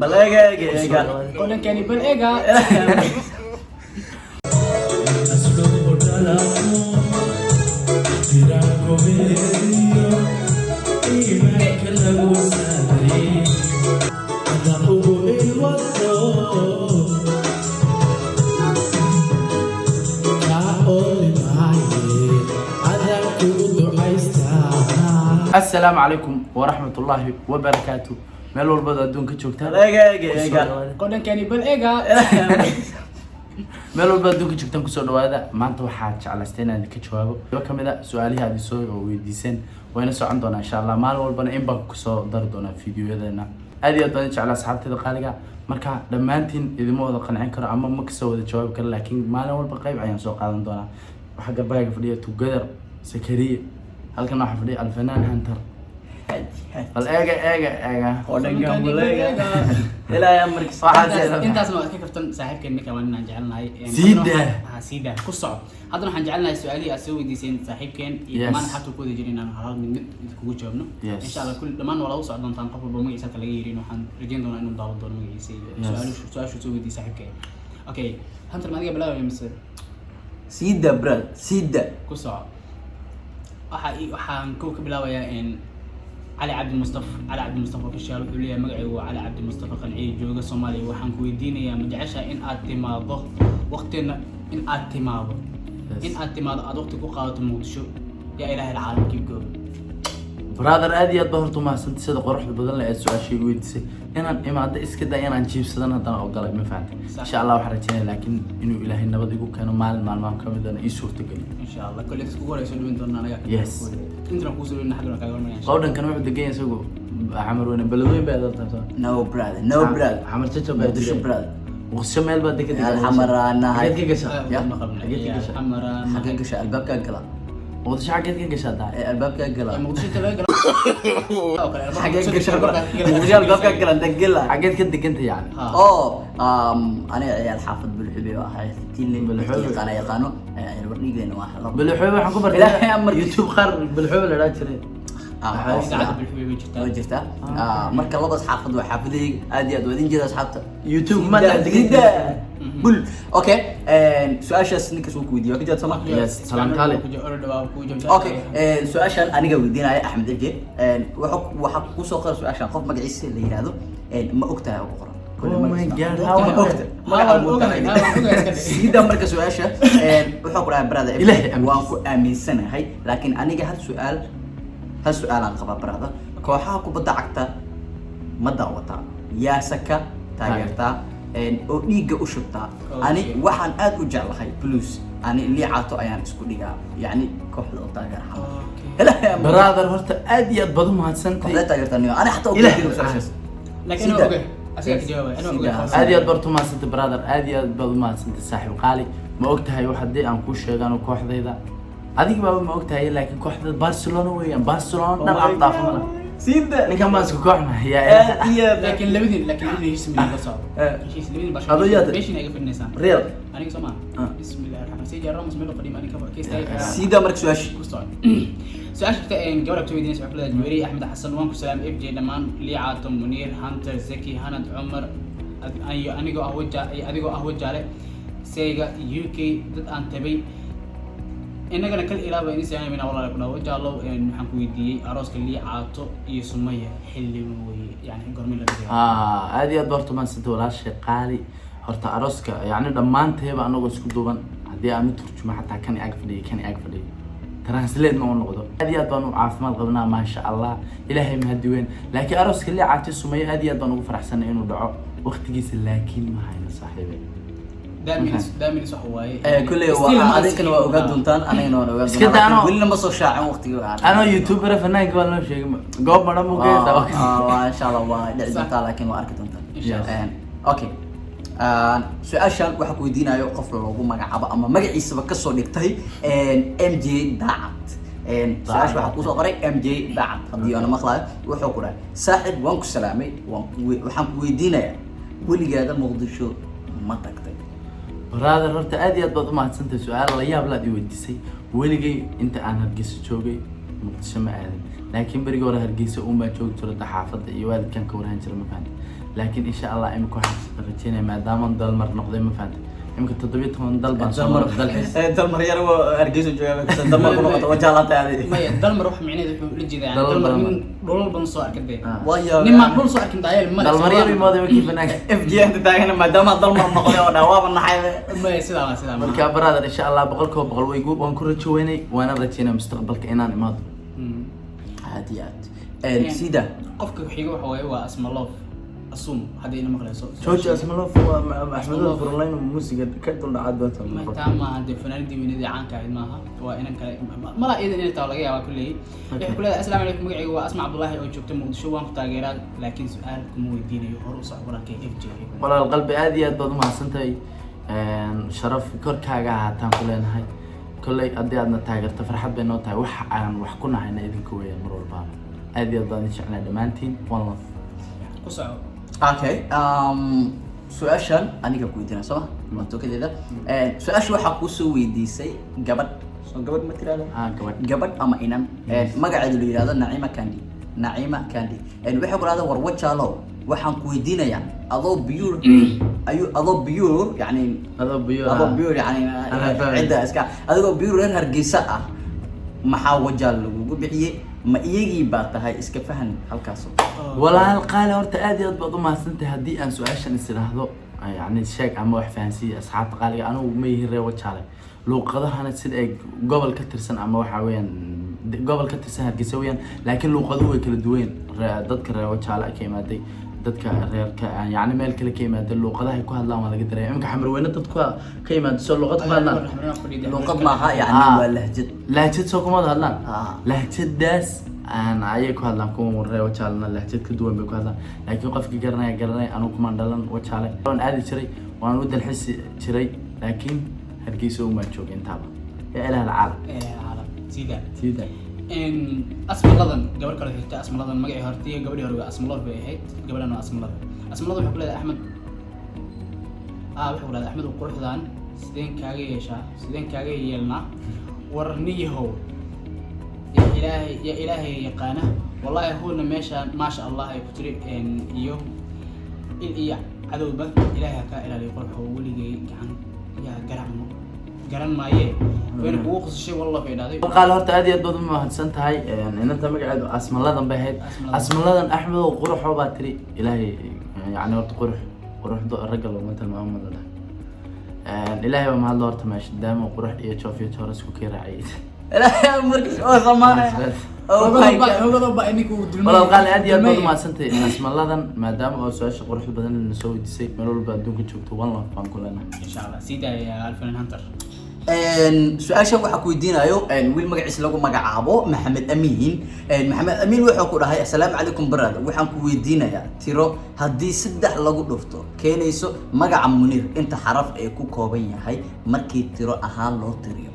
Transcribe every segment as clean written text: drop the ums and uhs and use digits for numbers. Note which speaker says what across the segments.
Speaker 1: Balega.
Speaker 2: Kodan kani bal ega.
Speaker 3: السلام عليكم ورحمة الله وبركاته. meel walba adduunka joogtaan
Speaker 2: Kodan kani bal ega.
Speaker 3: meel walba adduunka joogtaan kusoo dhawaada maanta waxaa jeclaystay inaan ka jawaabo laba kamid ah su'aalaha aad soo weydiiseen wayna socon doonaa insha Allah maalin walbana in baan kusoo dari doonaa fiidiyoyadeena aad iyo aad baan jeclaa asxaabteeda qaaliga marka dhammaantiin idimo wada qancin karo ama ma kasoo wada jawaabi karo laakiin maalin walba qayb ayaan soo qaadan doonaa waxa garbaaga fadhiya Together Sakariye halkan waxa fadhiya Alfanaan Hunter bal eega
Speaker 1: Kodan kani balega. Ilaa ya markis.
Speaker 2: Intaas ma ka kaftan saaxiibkeen ninka waan inaan jecelnahay. Siida ku soco. Haddana waxaan jecelnahay su'aalihi aad soo weydiiseen saaxiibkeen iyo dhammaan xataa ku wada jirin inaan hal mid kugu jawaabno. Insha Allah kulli dhammaan wala u socon doontaan qof walba magaciisa kala yeerin waxaan rajayn doonaa inuu daawan doono magaciisa su'aashu soo weydiisay saaxiibkeen. Okay, Hunter maadiga bilaabay mise
Speaker 1: Sida brad, sida.
Speaker 2: ku soco. waxaan ku bilaabayaa in علي عبد المصطفى official wuxuu leeyahay magacaygu waa علي عبد المصطفى qanciye jooga Soomaaliya waxaan ku weydiinayaa ma jeceshaa in aad timaado waqtina in aad timaado aad waqti ku qaadato Muqdisho yaa ilaahay caalamkii goob
Speaker 3: brother aad iyo aad baa horta mahadsantahay sida quruxda badan leh ee su'aashay weydiisay inaan imaado iska daa inaan jiibsadan haddana ogolay ma fahanteen insha Allah waxaan rajaynayaa laakiin inuu ilaahay nabad igu keeno maalmaha kamid ah ii suurtagal
Speaker 2: insha Allah kulli isku warayso dhawaan doonaa anaga
Speaker 3: yes
Speaker 2: inta ku soo dhawaan xagga kaaga warmayaan
Speaker 3: qowdan kan wuxuu degan yahay isagu xamar weyn balweyn baa dadta
Speaker 1: No brother, no brother.
Speaker 3: xamar jajo baa
Speaker 1: Muqdisho
Speaker 3: degan
Speaker 1: brother.
Speaker 3: Muqdisho meel baa degan
Speaker 1: Alxamarana hay.
Speaker 3: xagee ka gashaa
Speaker 2: ya
Speaker 3: xamaraan
Speaker 1: Xagee gasha albaabka gala.
Speaker 3: Muqdisho xagee ka gashaa daa
Speaker 1: Albaabka gala.
Speaker 2: Muqdisho tabaga
Speaker 1: Xagee gasha Muqdisho albaabka gala dagala.
Speaker 3: xageed ka deganta yani
Speaker 1: أنا عيال حافظ بالحبي واحد تيني
Speaker 3: بالحبي.
Speaker 1: قانا يقانو الورنيق لنا واحد
Speaker 3: بالحوبه waxaan ku bartay
Speaker 1: Ilaahay amar
Speaker 3: YouTube qaar bilxuube la dhaaj jiray
Speaker 2: saacad bilxubi jirtaa
Speaker 1: وجرتا مركا لبس حافظ وحافظي ادي اد ودين جيدا اصحابته
Speaker 3: YouTube ma la
Speaker 1: جدا بل اوكي سؤال شاس نيكس وكو فيديو كجا سما
Speaker 3: yes salam kale
Speaker 1: اوكي سؤال شان انيغا ويدينايا احمد الجي waxa ku soo qor su'aashan qof magaciisa la yiraahdo ma ogtahay ugu qoran
Speaker 3: oh my god
Speaker 1: sida marka su'aasha wuxuu ku dhahay brother waan ku aaminsanahay laakiin aniga hal su'aal aan qaba brother kooxaha kubadda cagta ma daawata yaa saka taageerta oo dhiiga u shubta ani waxaan aad u jeclahay blues ani liicaato ayaan isku dhigaa yani kooxda oo taageer xamal
Speaker 3: brother horta aad iyo aad badan mahadsantahay
Speaker 1: kooxda taageerta ani xataa ugu jiro su'aashaas
Speaker 2: laakiin oo oge asiga ka jawaabay anoo oge
Speaker 3: aad iyo aad bartu mahadsantahay brother aad iyo aad baad mahadsantahay saaxiib qaali ma ogtahay wax hadii aan ku sheegano kooxdayda adiga baa ma ogtahay laakiin kooxda Barcelona weeyaan Barcelona dhan aan dhaafana
Speaker 1: sida
Speaker 3: ninka maasku kooxna yaa
Speaker 2: laakiin labadii ismi la soo labadii
Speaker 3: Adoyaad.
Speaker 2: meeshin ay fadhinaysan
Speaker 3: real
Speaker 2: aniga Soomaa bismillaahir rahmaanir rahiim ramos meel qadiim aniga ka keestay
Speaker 1: sida marka su'aash
Speaker 2: ku soo su'aashta gabadha ku weydiinaysa waxa kala Juwayri Axmed Xasan waan ku salaam FJ dhamaan Liicaato Munir Hunter Zaki Hanad Umar adigoo ah wajaale sayga UK dad aan tabay inagana kal ilaaba in saan mina walaal ku dhaw jaalo waxaan ku weydiiyay arooska Liicaato iyo Sumaya xilli weey yani gormi la dhigay
Speaker 3: aad iyo aad bartu mahadsantahay walaashay qaali horta arooska yani dhammaanteeba anagoo isku duuban hadii aan turjuma xataa kan ag fadhiyo translate ma noqdo aad iyo aad baan u caafimaad qabnaa ma sha Allah ilaahay ma hadiween laakiin arooska Liicaato Sumaya aad iyo aad baan ugu faraxsanahay inuu dhaco waqtigiisa laakiin ma hayno saaxiibay
Speaker 2: دائما صح واي
Speaker 1: كله هذيك انا اوغا دونتان انا اوغا دونتان ولنا ما سو شاعن وقتيغا
Speaker 3: انا يوتيوبر فنان قبل ما شيء goob madam u geeyay
Speaker 1: ان شاء الله waa dhici doontaa laakiin waa arki doontaan okay su'aashan waxa ku weydiinayo qof loogu magacaabo ama magaciisa ka soo dhigtay MJ Daacad su'aasha waxa ku soo qoray MJ Daacad hadii aan maqlaay wuxuu ku dhahay saaxib waan ku salaamay waxaan ku weydiinayaa weligaada Muqdisho ma tagtay
Speaker 3: brother horta aad iyo aad baad u mahadsantahay su'aal la yaab la i weydiisay weligay inta aan Hargeysa joogay Muqdisho ma aadin laakiin bariga hore Hargeysa uma joogto xaafadda iyo waalidkan ka warhan jiray ma fahantin laakiin insha Allah imika waxaan rajeynaya maadaama dalmar noqday ma fahanteen imika 17 dal baan soo
Speaker 1: dalmar
Speaker 3: maray dalxiis
Speaker 1: dalmar yar oo Hargeysa jooga ka dalmar ku noqdo wajaalata aadi
Speaker 2: maya dalmar wax micnaheedu wuxuu la jeedaa dalmar nin dhulal badan soo arkay
Speaker 1: waayo
Speaker 2: nin ma dhul soo arkin daayel ma
Speaker 3: dalmar yar imooday wakii banaanka
Speaker 1: FG inta taagana maadaama dalmar noqday oo dhawaaba naxay
Speaker 2: maya sidaa
Speaker 3: marka brother insha Allah boqol way waan ku rajaynay waana rajaynaa mustaqbalka inaan imaado
Speaker 1: عاديات سيدا
Speaker 2: qofka xiga waxa waaye waa asma love asum hadii ina maqlayso
Speaker 3: George Asmalof waa Ahmed Furlayn muusiga ka dul dhacay
Speaker 2: ma taama hade fanaanadii weynadii caanka ahayd maaha waa inan kale mala iidan inay taa laga yaabaa kulay waxay ku leedahay assalaamu calaykum magacaygu waa Asma Cabdullaahi oo joogta Muqdisho waan ku taageeraa laakiin su'aal kuma weydiinayo hor u socod walankay FJ
Speaker 3: walaal qalbi aad iyo aad baad u mahadsantahay sharaf korkaaga haataan ku leenahay كلي أدي أدنى تاجر تفرح بينه تاج عن وحكونا عنا إذن كوية مرور بعض أدي أدنى شعنا دمانتين والله
Speaker 2: قصعوا
Speaker 1: أوكي سؤال شان أنا كويتنا صح ما توكل ده سؤال شو حقو سوي دي سي قبل ما ترى قبل أما إنام ما قاعد اللي هذا نعيمة كاندي وحق هذا وروج الله waxaan ku weydiinayaa adoo biyuur yani cidda iska adigoo biyuur reer Hargeysa ah maxaa wajaal lagu bixiyay ma iyagii baa tahay iska fahan halkaas
Speaker 3: walaal qaali horta aad iyo aad baad u mahadsantahay haddii aan su-aashan isiraahdo yani sheeg ama wax fahansiiya asxaabta qaaliga anigu ma yihiin reer wajaale luuqadahana sida ay gobol ka tirsan ama waxa weeyaan gobol ka tirsan Hargeysa weeyaan laakiin luuqaduhu way kala duwan dadka reer wajaale ka imaaday dadka reerka yani meel kale ka yimaado luuqadaha ku hadlaan waa laga dareemay imka xamar weyna dadku ka yimaado soo luuqad ku hadlaan
Speaker 1: luuqad ma aha yani waa
Speaker 3: lahjad soo kuma hadlaan lahjadaas aan ayay ku hadlaan kuwa reer wajaalna lahjad ka duwan bay ku hadlaan laakiin qofka garanay anu kuma dhalan wajaale waan aadi jiray waan u dalxiis jiray laakiin Hargeysa uma joogin intaaba ya ilaha alcaalam
Speaker 2: sida asmaladan gabar kale xigta asmaladan magacii hortii gabadhii hore asma love bay ahayd gabadhan waa asmalada waxa ku leedahay Ahmed waxa ku leedahay Ahmed quruxdan sideen kaaga yeelnaa warniyahow ya ilaahay yaqaana wallahi huuna meesha ma sha Allah ay ku tiri iyo cadowba ilaahay ka ilaaliyo qurxo waligay gacan ya garan maaye وين بوق الشيء والله في هذا
Speaker 3: قال هرت هذه الضد ما هتسنتهاي يعني أنت مقعد اسم الله ذن بهيد اسم الله ذن أحمد وقرح وباتري إلهي يعني هرت قرح الرجل ومثل ما هم ذا إلهي وما الله هرت ماشي دام وقرح يشوف يتورس وكير عيد
Speaker 1: إلهي أمرك أو زمانه
Speaker 2: هو ضبع إنك ودلمي
Speaker 3: والله قال هذه الضد ما سنتي اسم الله ذن ما دام أو سؤال قرح بدن نسوي ديسي ملول بدون كتشوفته والله فان كلنا
Speaker 2: إن شاء الله سيدا يا الفنان هانتر
Speaker 1: su-aashan waxaa ku weydiinayo wiil magaciisa lagu magacaabo Maxamed Amiin wuxuu ku dhahay assalaamu calaykum brother waxaan ku weydiinayaa tiro haddii 3 lagu dhufto keenayso magaca Munir inta xaraf ay ku kooban yahay markii tiro ahaan loo tiriyo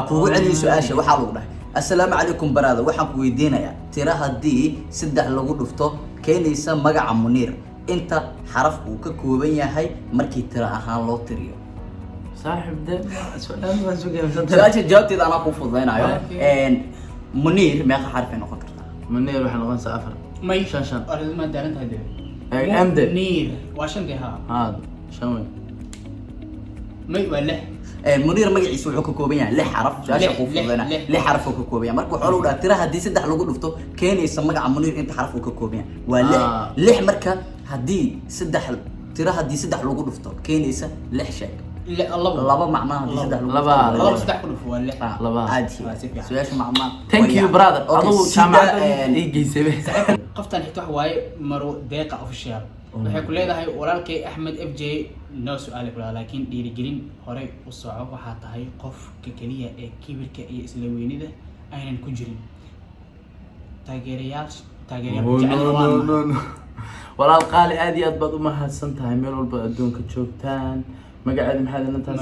Speaker 1: kugu celiyo su-aasha waxaa lagu dhahay assalaamu calaykum brother waxaan ku weydiinayaa tiro haddii 3 lagu dhufto keenaysa magaca Munir inta xaraf uu ka kooban yahay markii tiro ahaan loo tiriyo
Speaker 3: صاحب ده سؤال ما سوق
Speaker 1: سؤال جاوبتي انا كو فضينايو منير ما حرف انه قدرته
Speaker 3: منير waxaan noqon saafar
Speaker 2: may
Speaker 3: shan
Speaker 2: arrin ma daaran tahay
Speaker 3: amde
Speaker 2: منير واشن ده
Speaker 3: ها shan
Speaker 2: may wala
Speaker 1: منير magaciisa wuxuu ka kooban yahay 6 xaraf su'aasha ku fududana 6 xaraf uu ka kooban yahay marka wuxuu leeyahay tira hadii 3 lagu dhufto keenaysa magaca Munir inta xaraf uu ka kooban yahay waa 6 marka hadii 3 tira hadii 3 lagu dhufto keenaysa 6 shay laba macnaha hadii 3
Speaker 2: laba saddex ku dhufo waa 6
Speaker 3: laba
Speaker 1: عادي su'aasha macnaha
Speaker 3: thank you brother adoo jaamacada geysay
Speaker 2: qoftan xigta wax waaye maro deeqa official waxay ku leedahay walaalkay Ahmed FJ noo su'aal kula laakiin dhiirigelin hore u soco waxa tahay qofka kaliya ee kibirka iyo isla weynida aynan ku jirin taageerayaal jecel
Speaker 3: walaal qaali aad iyo aad baad u mahadsan tahay meel walba adduunka joogtaan magaceedu maxay intaas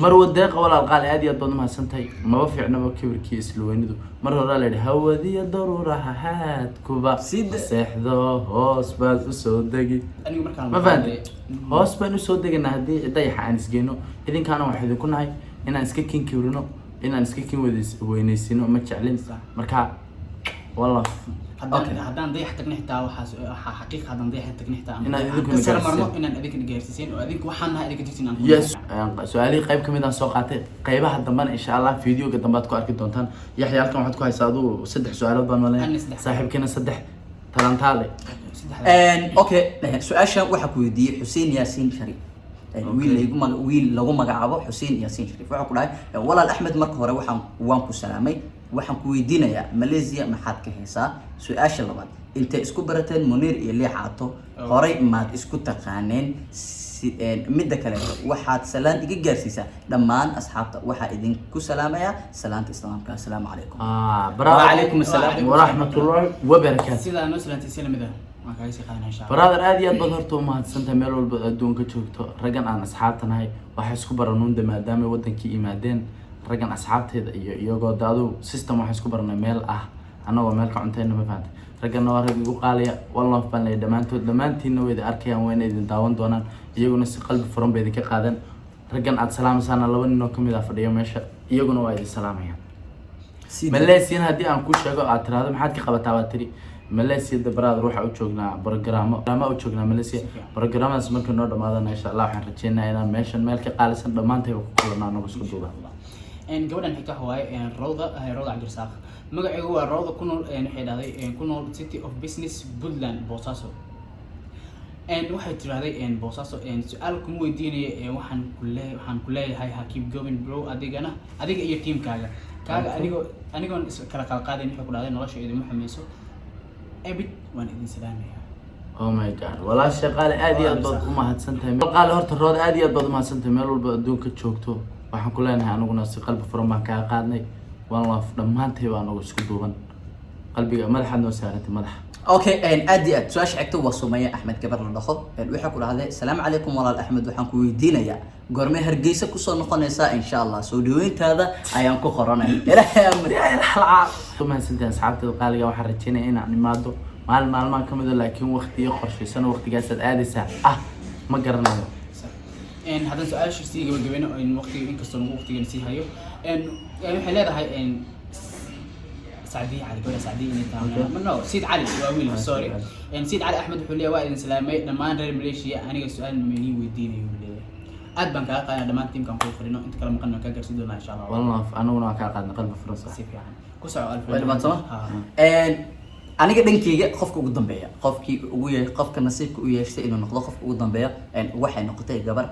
Speaker 3: marwo deeqa walaal qaali aad iyo aad baad u mahadsan tahay maba fiicnaba kibirkii isla weynidu mar hore la yidhi hawadiya daruuraha haadkuba seexdo hoos baad u soo degi ma fahanti hoos baan u soo deganaa haddii dayaxa aan isgeyno idinkaana waxaa idinku nahay inaan iska kin kibirino inaan iska kin weynaysino ma jeclin marka والله
Speaker 2: haddaan dayax tagna xitaa waxaa xaqiiq haddaan dayax tagna xitaa
Speaker 3: Inaad idinku
Speaker 2: aan kasar
Speaker 3: gaarsiiseen.
Speaker 2: marno inaan adinka gaarsiiseen oo adinku waxaan nahay adinka jirtiin aan
Speaker 3: yes su-aalihii qayb kamid aan soo qaatay qaybaha dambana insha allah videoga dambe aad ku arki doontaan yaxya halkan waxaad ku haysaa aduu 3 su-aalood baan
Speaker 2: Ani
Speaker 3: maleyn
Speaker 2: 3.
Speaker 3: saaxiibkiina 3 talantaale
Speaker 1: okay su-aashan waxaa ku weydiiyey xuseen yaasiin sharif wiil lagu magacaabo xuseen yaasiin sharif waxaa ku dhahay walaal axmed marka hore waan ku salaamay waxaan ku weydiinayaa Malaysia maxaad ka haysaa su-aasha labaad intay isku barateen Muniir iyo Lix Caato horey maad isku taqaaneen midda kale waxaad salaan iga gaarsiisaa dhammaan asxaabta waxaa idinku salaamayaa salaanta islaamka assalaamu calaykum
Speaker 3: وعليكم السلام ورحمة الله وبركاته
Speaker 2: sidaa noo salaantiisay lamida waan kaaga sii qaadanaa insha Allah
Speaker 3: brother aad iyo aad baad horta umahadsantahay meel walba adduunka joogto raggan aan asxaabtanahay waxay isku baranuunda maadaama wadankii yimaadeen raggan asxaabteeda iyo iyagoo daadu system waxay isku baranay meel ah anagoo meel ka cuntayna ma fahantay raggan waa rag igu qaaliya wallah baan leeyahay dhammaantiinna way arkayaan wayna idin daawan doonaan iyaguna si qalbi furan bay idinka qaadan raggan aad salaamaysaana 2 nin oo kamid ah fadhiyo meesha iyaguna waa idin salaamayaan Malaysia haddii aan ku sheego aad tiraahdo maxaad ka qabataa waa tiri Malaysia da brother waxa u joognaa programo u joognaa Malaysia programadaas marka noo dhamaadana insha Allah waxaan rajeynayaa inaan meeshan meel ka qaalisan dhamaantayba ku kulano anagu isku duuba
Speaker 2: gabadhan xigta waaye Rawda Cabdirsaaq magaceedu waa Rawda ku nool waxay dhahday ku nool City of Business Puntland Boosaaso waxay tiraahday Boosaaso su'aal kuma weydiinaya waxaan ku leeyahay ha keep going bro adiga iyo teamkaaga anigoon kala qalqaadayn wuxuu ku dhahday nolosha idin xumayso abid waan idin salaamayaa
Speaker 3: oh my god walaal shaqaale aad iyo aad baad u mahadsantahay shaqaale horta rood aad iyo aad baad u mahadsantahay meel walba adduunka joogto waxaan ku leenahay anaguna si qalbi furan baan kaa qaadnay waan laaf dhamaantay baan ugu isku duuban qalbiga madaxa noo saarantay madaxa
Speaker 1: okay aad iyo aad su-aasha xigta waa Sumaya Axmed gabar la dhaho waxaa ku dhahday salaamu calaykum walaal Axmed waxaan ku weydiinayaa goormee Hargeysa ku soo noqonaysaa insha Allah soo dhaweyntaada ayaan ku qoranay ilaahay amri
Speaker 3: mahadsantahay asxaabtada qaaliga waxaan rajeynayaa inaan imaado maalmaha kamid ah laakiin waqtiyo qorshaysan waqtigaas aad aadaysaa ma garanayo
Speaker 2: haddaan su-aasha sii gabagabeyno waqtiga inkastoo nagu waqtigan sii hayo waxay leedahay سعدي علي ولا سعدي no سيد علي وويل سوري سيد علي احمد حليه وايد سلامي دمان رير ماليشيا انا سؤال مني ويديني ولا اد بان كا قانا دمان تيم كان كو فرينو انت كلام قلنا كا غرسي دونا ان شاء الله
Speaker 3: والله انا كا قادنا قلب فرنسا
Speaker 2: سي فيعن كسو الف
Speaker 1: waliba sama aniga dhankeyga qofka ugu dambeeya qofka nasiibka u yeeshay inuu noqdo qofka ugu dambeeya waxay noqotay gabar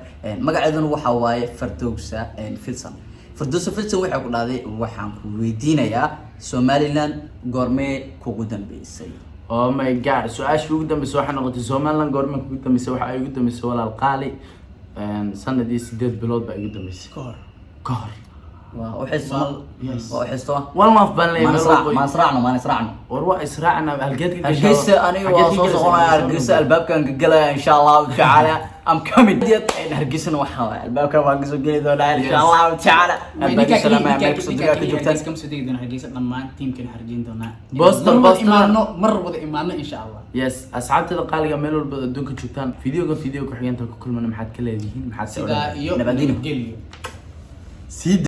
Speaker 1: magaceeduna waxa waaye Fardowsa Filsan Fardowsa Filsan waxa ku dhahday waxaan ku weydiinayaa Somaliland goormee kugu dambeysay
Speaker 3: oh my god su-aasha ugu dambeysay waxay noqotay Somaliland goormee kugu dambeysay waxa ay ugu dambeysay walaal qaali sanadii 8 bilood baa ugu dambeysay kahor
Speaker 1: وحسوا
Speaker 3: والله في بالي
Speaker 1: ما اسرعنا
Speaker 3: وروا اسرعنا هالقد
Speaker 1: هالقيس انا واصوص انا هالقيس الباب كان قلا ان شاء الله تعالى ام كامل هالقيسنا وحا الباب كان واقص قلي دولا ان شاء الله تعالى
Speaker 2: الباب سلام عليكم صديقات جوجتان كم صديق دون هالقيس دمان تيم كان خارجين دونا
Speaker 3: بوستر
Speaker 2: مره ودا ايماننا ان شاء الله
Speaker 3: يس اسعدت القالقه ميل ودونك جوجتان فيديو كحيانتا كل من محد كليدين محد
Speaker 2: سدا iyo nabadgelyo